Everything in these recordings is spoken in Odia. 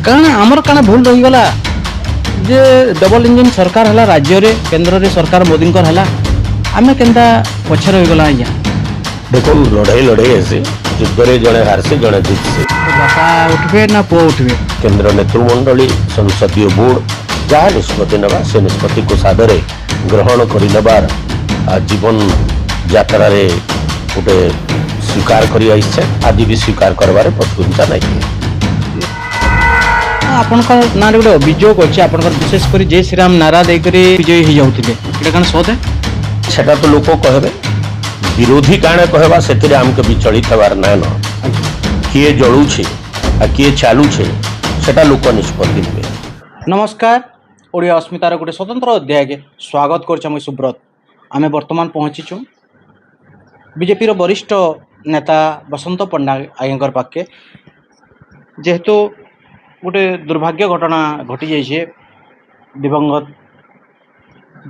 କାଣା ଆମର କାଣା ଭୁଲ ରହିଗଲା ଯେ ଡବଲ ଇଞ୍ଜିନ ସରକାର ହେଲା ରାଜ୍ୟରେ କେନ୍ଦ୍ରରେ ସରକାର ମୋଦିଙ୍କର ହେଲା ଆମେ କେନ୍ତା ପଛରେ ରହିଗଲା ଆଜ୍ଞା। দেখুন লড়াই লড়াই আছে যুদ্ধরে জনে হারছে জনে জিতছে। ବାପା ଉଠିବେ ନା ପୁଅ ଉଠିବେ? কেন্দ্র নেতৃমণ্ডলী সংসদীয় বোর্ড ଯାହା ନିଷ୍ପତ୍ତି ନେବା ସେ ନିଷ୍ପତ୍ତିକୁ ସାଦରେ ଗ୍ରହଣ କରି ନେବାର ଜୀବନ ଯାତ୍ରାରେ ଗୋଟେ ସ୍ୱୀକାର କରି ଆସିଛେ ଆଜି ବି ସ୍ୱୀକାର କରିବାରେ ପଛଘୁଞ୍ଚା ନାହିଁ। ଆପଣଙ୍କ ନାଁରେ ଗୋଟେ ଅଭିଯୋଗ ଅଛି ଆପଣଙ୍କର ବିଶେଷ କରି ଜୟ ଶ୍ରୀରାମ ନାରା ଦେଇକରି ବିଜୟୀ ହେଇଯାଉଥିଲେ ଏଇଟା କାଣା ସତ? ସେଟା ତ ଲୋକ କହିବେ ବିରୋଧୀ କାଣା କହିବା ସେଥିରେ ଆମକୁ ବିଚଳିତ ହେବାର ନାହିଁ ନ କିଏ ଜଳୁଛେ ଆଉ କିଏ ଚାଲୁଛେ ସେଟା ଲୋକ ନିଷ୍ପତ୍ତି ନେବେ। ନମସ୍କାର ଓଡ଼ିଆ ଅସ୍ମିତାର ଗୋଟେ ସ୍ୱତନ୍ତ୍ର ଅଧ୍ୟାୟକେ ସ୍ୱାଗତ କରୁଛେ ମୁଇଁ ସୁବ୍ରତ। ଆମେ ବର୍ତ୍ତମାନ ପହଞ୍ଚିଛୁ ବିଜେପିର ବରିଷ୍ଠ ନେତା ବସନ୍ତ ପଣ୍ଡା ଆଜ୍ଞାଙ୍କର ପାଖେ। ଯେହେତୁ ଗୋଟେ ଦୁର୍ଭାଗ୍ୟ ଘଟଣା ଘଟିଯାଇଛି ଦିବଙ୍ଗତ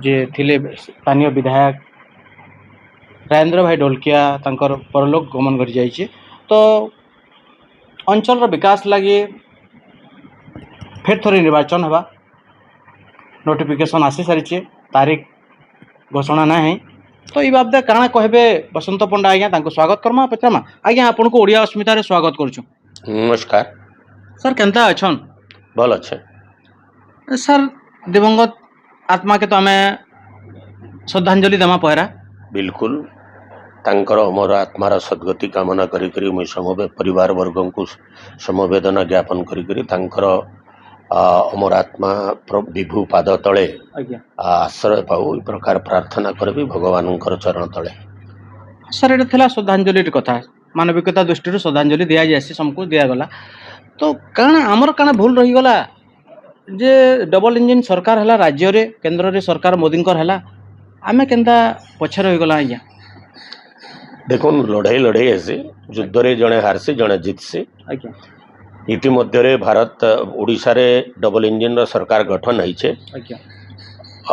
ଯେ ଥିଲେ ସ୍ଥାନୀୟ ବିଧାୟକ ରାଜେନ୍ଦ୍ର ଭାଇ ଢୋଲକିଆ ତାଙ୍କର ପରଲୋକ ଗମନ କରିଯାଇଛି ତ ଅଞ୍ଚଳର ବିକାଶ ଲାଗି ଫେର ଥରେ ନିର୍ବାଚନ ହେବା ନୋଟିଫିକେସନ୍ ଆସି ସାରିଛେ ତାରିଖ ଘୋଷଣା ନାହିଁ ତ ଏଇ ବାବଦରେ କାଣା କହିବେ ବସନ୍ତ ପଣ୍ଡା ଆଜ୍ଞା ତାଙ୍କୁ ସ୍ୱାଗତ କର୍ମା ପଚାରମା। ଆଜ୍ଞା ଆପଣଙ୍କୁ ଓଡ଼ିଆ ଅସ୍ମିତାରେ ସ୍ୱାଗତ କରୁଛୁ। ନମସ୍କାର ସାର୍ କେନ୍ତା ଅଛନ୍? ଭଲ ଅଛେ। ସାର୍ ଦିବଙ୍ଗତ ଆତ୍ମାକେ ତ ଆମେ ଶ୍ରଦ୍ଧାଞ୍ଜଳି ଦେମା ପହରା। ବିଲକୁଲ ତାଙ୍କର ଅମର ଆତ୍ମାର ସଦ୍ଗତି କାମନା କରିକରି ମୁଇଁ ପରିବାର ବର୍ଗଙ୍କୁ ସମବେଦନା ଜ୍ଞାପନ କରିକରି ତାଙ୍କର ଅମର ଆତ୍ମା ବିଭୁ ପାଦ ତଳେ ଆଜ୍ଞା ଆଶ୍ରୟ ପାଉ ଏ ପ୍ରକାର ପ୍ରାର୍ଥନା କରିବି ଭଗବାନଙ୍କର ଚରଣ ତଳେ। ସାର୍ ଏଇଟା ଥିଲା ଶ୍ରଦ୍ଧାଞ୍ଜଳିର କଥା ମାନବିକତା ଦୃଷ୍ଟିରୁ ଶ୍ରଦ୍ଧାଞ୍ଜଳି ଦିଆଯାଇଛି ସମସ୍ତଙ୍କୁ ଦିଆଗଲା ତ କାଣା ଆମର କାଣା ଭୁଲ ରହିଗଲା ଯେ ଡବଲ ଇଞ୍ଜିନ ସରକାର ହେଲା ରାଜ୍ୟରେ କେନ୍ଦ୍ରରେ ସରକାର ମୋଦିଙ୍କର ହେଲା ଆମେ କେନ୍ତା ପଛରେ ରହିଗଲା ଆଜ୍ଞା। ଦେଖୁন ଲଢ଼େଇ ଲଢ଼େଇ আছে ଯୁଦ୍ଧରେ ଜଣେ ହାରସି ଜଣେ ଜିତସି। ଆଜ୍ଞା ଇତିମଧ୍ୟରେ ଭାରତ ଓଡ଼ିଶାରେ ଡବଲ ଇଞ୍ଜିନର ସରକାର ଗଠନ ହେଇଛେ ଆଜ୍ଞା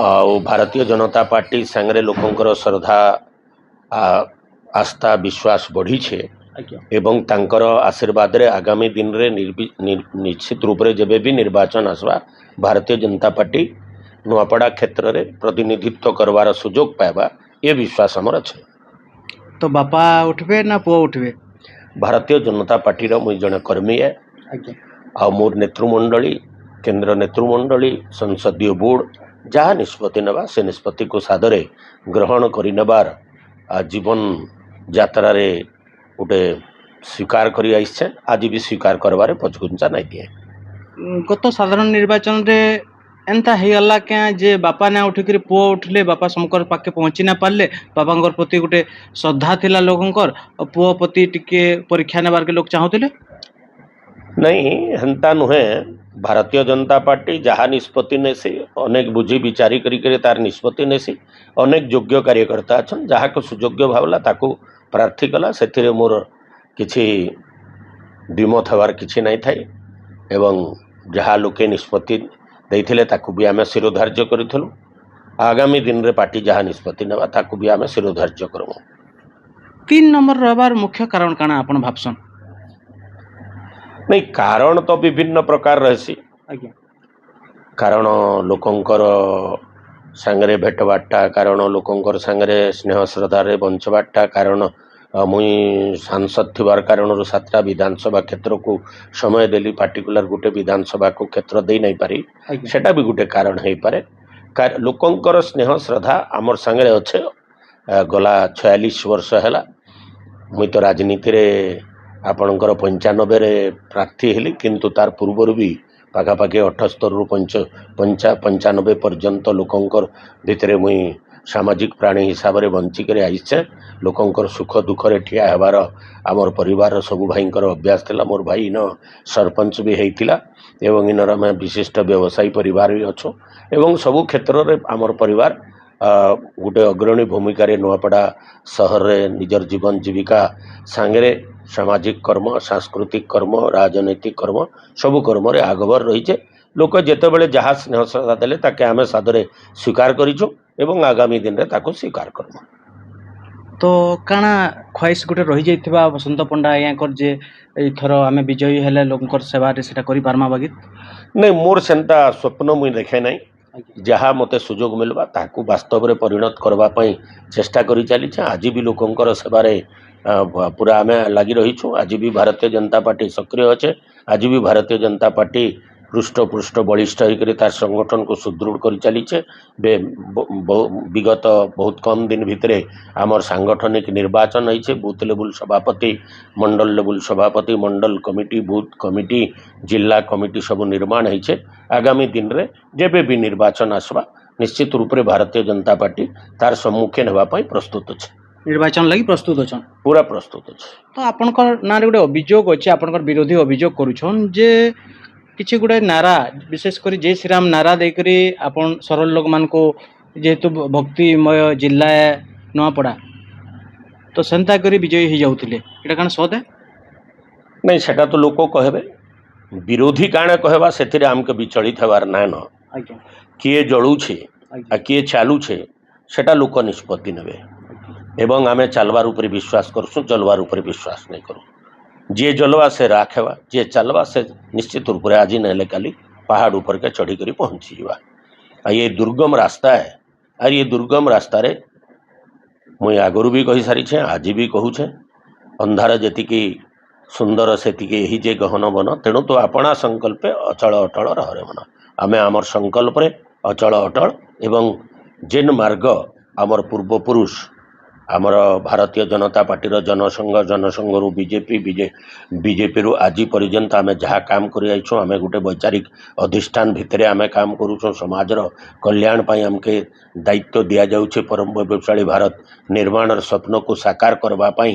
ଆଉ ଭାରତୀୟ ଜନତା ପାର୍ଟି ସାଙ୍ଗରେ ଲୋକଙ୍କର ଶ୍ରଦ୍ଧା ଆସ୍ଥା ବିଶ୍ୱାସ ବଢ଼ିଛେ ଆଜ୍ଞା ଏବଂ ତାଙ୍କର ଆଶୀର୍ବାଦରେ ଆଗାମୀ ଦିନରେ ନିଶ୍ଚିତ ରୂପରେ ଯେବେ ବି ନିର୍ବାଚନ ଆସିବା ଭାରତୀୟ ଜନତା ପାର୍ଟି ନୂଆପଡ଼ା କ୍ଷେତ୍ରରେ ପ୍ରତିନିଧିତ୍ୱ କରିବାର ସୁଯୋଗ ପାଇବା ଏ ବିଶ୍ୱାସ ଆମର ଅଛି। ତ ବାପା ଉଠିବେ ନା ପୁଅ ଉଠିବେ? ଭାରତୀୟ ଜନତା ପାର୍ଟିର ମୁଇଁ ଜଣେ କର୍ମୀ ଆଜ୍ଞା ଆଉ ମୋର ନେତୃମଣ୍ଡଳୀ କେନ୍ଦ୍ର ନେତୃମଣ୍ଡଳୀ ସଂସଦୀୟ ବୋର୍ଡ଼ ଯାହା ନିଷ୍ପତ୍ତି ନେବା ସେ ନିଷ୍ପତ୍ତିକୁ ସାଦରେ ଗ୍ରହଣ କରି ନେବାର ଜୀବନ ଯାତ୍ରାରେ ଗୋଟେ ସ୍ୱୀକାର କରି ଆସିଛେ ଆଜି ବି ସ୍ୱୀକାର କରିବାରେ ପଛଘୁଞ୍ଚା ନାହିଁ ଦିଏ। ଗତ ସାଧାରଣ ନିର୍ବାଚନରେ ଏନ୍ତା ହେଇଗଲା କେଁ ଯେ ବାପା ନା ଉଠିକିରି ପୁଅ ଉଠିଲେ ବାପା ସମଙ୍କର ପାଖେ ପହଞ୍ଚି ନା ପାରିଲେ ବାପାଙ୍କର ପ୍ରତି ଗୋଟେ ଶ୍ରଦ୍ଧା ଥିଲା ଲୋକଙ୍କର ଆଉ ପୁଅ ପ୍ରତି ଟିକେ ପରୀକ୍ଷା ନେବାରକେ ଲୋକ ଚାହୁଁଥିଲେ। ନାଇଁ ହେନ୍ତା ନୁହେଁ ଭାରତୀୟ ଜନତା ପାର୍ଟି ଯାହା ନିଷ୍ପତ୍ତି ନେସି ଅନେକ ବୁଝି ବିଚାରି କରିକରି ତାର ନିଷ୍ପତ୍ତି ନେସି ଅନେକ ଯୋଗ୍ୟ କାର୍ଯ୍ୟକର୍ତ୍ତା ଅଛନ୍ ଯାହାକୁ ସୁଯୋଗ୍ୟ ଭାବଲା ତାକୁ ପ୍ରାର୍ଥୀ କଲା ସେଥିରେ ମୋର କିଛି ଦ୍ୱିମତ ହେବାର କିଛି ନାହିଁ ଥାଏ ଏବଂ ଯାହା ଲୋକେ ନିଷ୍ପତ୍ତି ଦେଇଥିଲେ ତାକୁ ବି ଆମେ ଶିରୋଧାର୍ଯ୍ୟ କରିଥିଲୁ ଆଗାମୀ ଦିନରେ ପାର୍ଟି ଯାହା ନିଷ୍ପତ୍ତି ନେବା ତାକୁ ବି ଆମେ ଶିରୋଧାର୍ଯ୍ୟ କରିବୁ। 3 ନମ୍ବର ରହିବାର ମୁଖ୍ୟ କାରଣ କାଣା ଆପଣ ଭାବସନ୍? ନାଇଁ କାରଣ ତ ବିଭିନ୍ନ ପ୍ରକାର ରହିଛି ଆଜ୍ଞା କାରଣ ଲୋକଙ୍କର ସାଙ୍ଗରେ ଭେଟବାର୍ତ୍ତା କାରଣ ଲୋକଙ୍କର ସାଙ୍ଗରେ ସ୍ନେହ ଶ୍ରଦ୍ଧାରେ ବଞ୍ଚବାର୍ତ୍ତା କାରଣ ମୁଇଁ ସାଂସଦ ଥିବାର କାରଣରୁ 7ଟା ବିଧାନସଭା କ୍ଷେତ୍ରକୁ ସମୟ ଦେଲି ପାର୍ଟିକୁଲାର ଗୋଟେ ବିଧାନସଭାକୁ କ୍ଷେତ୍ର ଦେଇ ନାଇଁ ପାରି ଆଜ୍ଞା ସେଟା ବି ଗୋଟେ କାରଣ ହେଇପାରେ। ଲୋକଙ୍କର ସ୍ନେହ ଶ୍ରଦ୍ଧା ଆମର ସାଙ୍ଗରେ ଅଛେ ଗଲା 46 ବର୍ଷ ହେଲା ମୁଇଁ ତ ରାଜନୀତିରେ ଆପଣଙ୍କର 95ରେ ପ୍ରାର୍ଥୀ ହେଲି କିନ୍ତୁ ତାର ପୂର୍ବରୁ ବି ପାଖାପାଖି 78ରୁ 95 ପର୍ଯ୍ୟନ୍ତ ଲୋକଙ୍କର ଭିତରେ ମୁଇଁ ସାମାଜିକ ପ୍ରାଣୀ ହିସାବରେ ବଞ୍ଚିକରି ଆସିଛେ ଲୋକଙ୍କର ସୁଖ ଦୁଃଖରେ ଠିଆ ହେବାର ଆମର ପରିବାରର ସବୁ ଭାଇଙ୍କର ଅଭ୍ୟାସ ଥିଲା। ମୋର ଭାଇ ଇନ ସରପଞ୍ଚ ବି ହେଇଥିଲା ଏବଂ ଇନର ଆମେ ବିଶିଷ୍ଟ ବ୍ୟବସାୟୀ ପରିବାର ବି ଅଛୁ ଏବଂ ସବୁ କ୍ଷେତ୍ରରେ ଆମର ପରିବାର ଗୋଟେ ଅଗ୍ରଣୀ ଭୂମିକାରେ ନୂଆପଡ଼ା ସହରରେ ନିଜର ଜୀବନ ଜୀବିକା ସାଙ୍ଗରେ ସାମାଜିକ କର୍ମ ସାଂସ୍କୃତିକ କର୍ମ ରାଜନୈତିକ କର୍ମ ସବୁ କର୍ମରେ ଆଗଭର ରହିଛେ। ଲୋକ ଯେତେବେଳେ ଯାହା ସ୍ନେହ ଶ୍ରଦ୍ଧା ଦେଲେ ତାକେ ଆମେ ସାଦରେ ସ୍ୱୀକାର କରିଛୁ ଏବଂ ଆଗାମୀ ଦିନରେ ତାକୁ ସ୍ୱୀକାର କରିବୁ। तो काଣା ख्वाहिश गोटे रही जाइथिबा बसंत पंडा आज्ञाकर जे एथर आमे विजयी हेले लोकंकर सेवा रे सेटा करि पारमा बागी नहीं मोर सेंता स्वप्न मुई देखे नहीं जहाँ मते सुजोग मिलवा ताकू वास्तव में परिणत करबा पई चेष्टा करी चली आज भी लोकंकर सेवारे पूरा आमे लगी रहीछु आज भी भारतीय जनता पार्टी सक्रिय अच्छे आज भी भारतीय जनता पार्टी पृष्ठ बलिष्ठ होकर तार संगठन को सुदृढ़ कर चलीचे विगत बहुत कम दिन भितर आमर सांगठनिक निर्वाचन होइछे बूथ लेवल सभापति मंडल लेवल सभापति मंडल कमिटी बूथ कमिटी जिला कमिटी सब निर्माण होइछे आगामी दिन रे जेबे भी निर्वाचन आसवा निश्चित रूप से भारतीय जनता पार्टी तार सम्मुखीन होगा प्रस्तुत अच्छे निर्वाचन लगी प्रस्तुत अच्छा पूरा प्रस्तुत अच्छे तो आपनकर ना गोटे अभियोग अच्छे आपनकर विरोधी अभियोग करुछन जे किछि गुडे नारा विशेष कर जय श्री राम नारा देकरी आपन सरल लोक मान को जेहेतु भक्तिमय जिला नुआपड़ा तो सेंता करी विजयी हो जाउथिले एटा कान सत है नहीं सेटा तो लोक कहबे विरोधी काण कहबा सेथिरे हमके विचलित हेबार ना न आज्ञा किए जळुछे आज्ञा आ किए चालुछे सेटा लोक निष्पत्ति नेबे एवं आमे चालवार ऊपर विश्वास करसु चलवार ऊपर विश्वास नहीं करूँ जे जलवा से राख हेबा जे चलवा से निश्चित रूप से आज नहले काली पहाड़ ऊपर के चढ़ी कर पहुँची जावा आ ये दुर्गम रास्ता है और ये दुर्गम रास्ता रे मुई आगुरी भी कही सारी छे आज भी कहूछे अंधार जेतिकी सुंदर सेतिकी यही जे गहन बन तेणु तो आपणा संकल्पे अचल अटल रहरे मन आमे आमर संकल्प रे अचल अटल एवं जेन मार्ग आमर पूर्वपुरुष आमर भारतीय जनता पार्टी जनसंघ रु बीजेपी रु आज पर्यंत आम जहाँ काम कर आम गोटे वैचारिक अधिष्ठान भितर आम काम करूँ समाजर कल्याण पाई आमके दायित्व दि जाऊे परम वैभवशाली भारत निर्माण स्वप्न को साकार करने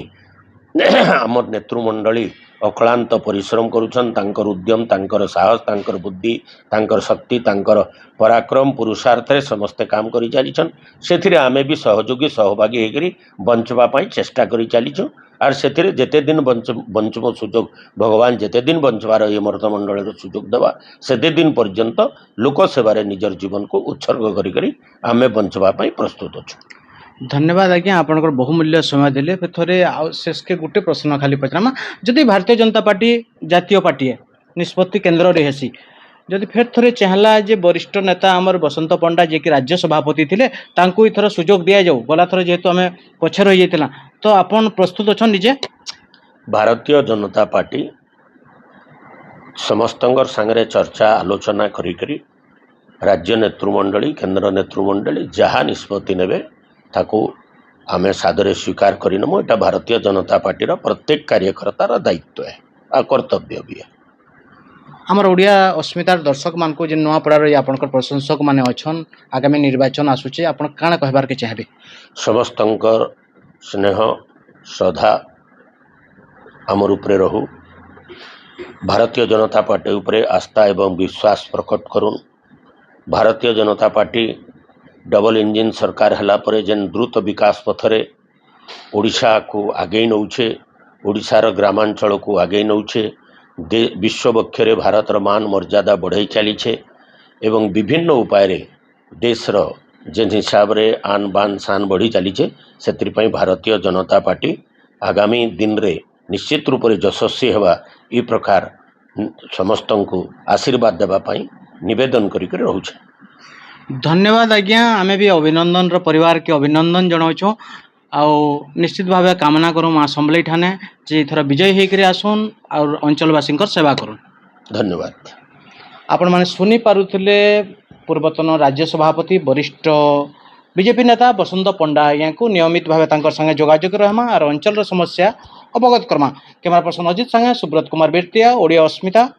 आमर नेतृमंडली अक्लांत परिश्रम करुछन तांकर उद्यम तांकर साहस तांकर बुद्धि तांकर शक्ति तांकर पराक्रम पुरुषार्थ रे समस्ते काम करी चलीछन सेथिरे आमे भी सहयोगी सहभागी हेकरी बंचवा पाई चेष्टा करी चलीछु आर सेथिरे जेते दिन बंचम सुजोग भगवान जेते दिन बंचवार ये मर्दमंडल रे सुजोग देवा सेते दिन पर्यंत लोक सेवारे निजर जीवन को उत्सर्ग करी करी आमे बंचवा पाई प्रस्तुत अछु धन्यवाद आज्ञा आपनकर बहुमूल्य समय देले फिर थोड़े शेष के गोटे प्रश्न खाली पचरामा जदि भारतीय जनता पार्टी जातीय पार्टी है निष्पत्ति केन्द्र रे हेसी जदि फिर थोड़े चाहला जे वरिष्ठ नेता आमर बसंत पंडा जे कि राज्य सभापति थिले तांको इथर सुजोग दिया जाऊ गला थर जेहेतु आमे पछे रही जाइतिला तो आपन प्रस्तुत अछन निजे भारतीय जनता पार्टी समस्तंगर संगे चर्चा आलोचना करी करी राज्य नेतृमंडली केंद्र नेतृमंडली जहाँ निष्पत्ति नेबे ताकू आमे सादरे स्वीकार करिनमु एटा भारतीय जनता पार्टीर प्रत्येक कार्यकर्तार दायित्व है आ कर्तव्य भी है आमर ओडिया अस्मितार दर्शक मान को जे नुआपड़ार आपनकर प्रशंसक माने अछन आगामी निर्वाचन आसुचे आपन काना कहबार के चाहबे समस्तंकर स्नेह श्रद्धा आमर उपरे रहू भारतीय जनता पार्टी उपरे आस्था एवं विश्वास प्रकट करूँ Bharatiya Janata party double engine सरकार हला परे जेन द्रुत विकास पथरे ओडिशा को आगे नौछे ओडिशार ग्रामांचल को आगे नौछे विश्व बक्षरे भारतर मान मर्यादा बढ़ाई चलीछे एवं विभिन्न उपाय रे देशर जेन हिसाब रे आन बान शान बढ़ी चलीछे सेतिरपई भारतीय जनता पार्टी आगामी दिन रे निश्चित रूप से यशस्वी हेबा ई प्रकार समस्तन को आशीर्वाद देबा पई निवेदन करिक रहउछे धन्यवाद आज्ञा आमे भी अभिनंदन रो परिवार के अभिनंदन जनाउछो आउ निश्चित भाव कामना करूँ माँ सम्बली ठाने जे थर विजय होकर आसुन और अंचलवासी सेवा करूँ धन्यवाद आपण मैंने शुणी पारुथिले पूर्वतन राज्य सभापति वरिष्ठ बीजेपी नेता बसंत पंडा आज्ञा को नियमित भाव संगे जोगाजोग रहमा और अंचल समस्या अवगत करमा कैमरा पर्सन अजित संगे सुब्रत कुमार बेर्तिया ओडिया अस्मिता।